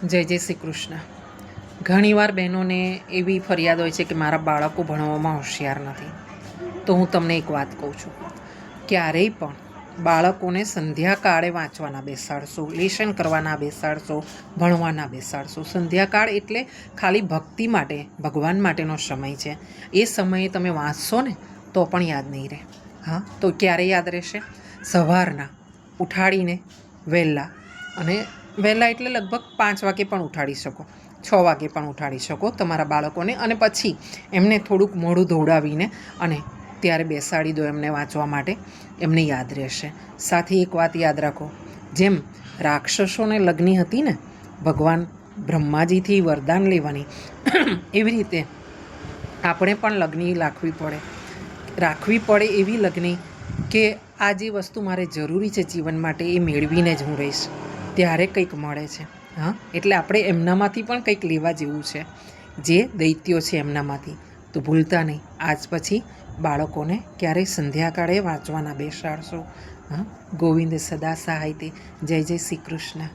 જય જય શ્રી કૃષ્ણ. ઘણીવાર બહેનોને એવી ફરિયાદ હોય છે કે મારા બાળકો ભણવામાં હોશિયાર નથી. તો હું તમને એક વાત કહું છું, ક્યારેય પણ બાળકોને સંધ્યાકાળે વાંચવાના બેસાડશો, લેશન કરવાના બેસાડશો, ભણવાના બેસાડશો. સંધ્યાકાળ એટલે ખાલી ભક્તિ માટે, ભગવાન માટેનો સમય છે. એ સમયે તમે વાંચશો ને તો પણ યાદ નહીં રહે. હા, તો ક્યારે યાદ રહેશે? સવારના ઉઠાડીને વહેલા, અને વહેલા એટલે લગભગ 5 વાગે પણ ઉઠાડી શકો, 6 વાગે પણ ઉઠાડી શકો તમારા બાળકોને, અને પછી એમને થોડુંક મોઢું ધોવડાવીને અને ત્યારે બેસાડી દો એમને વાંચવા માટે. એમને યાદ રહેશે. સાથે એક વાત યાદ રાખો, જેમ રાક્ષસોને લગ્ની હતી ને ભગવાન બ્રહ્માજીથી વરદાન લેવાની, એવી રીતે આપણે પણ લગ્ની રાખવી પડે એવી લગ્ની કે આ જે વસ્તુ મારે જરૂરી છે જીવન માટે એ મેળવીને જ હું રહીશ, ત્યારે કંઈક મળે છે. હા, એટલે આપણે એમનામાંથી પણ કંઈક લેવા જેવું છે, જે દૈત્યો છે એમનામાંથી. તો ભૂલતા નહીં, આજ પછી બાળકોને ક્યારેય સંધ્યાકાળે વાંચવાના બેસાડશો. હા, ગોવિંદ સદા સહાય તે. જય જય શ્રી કૃષ્ણ.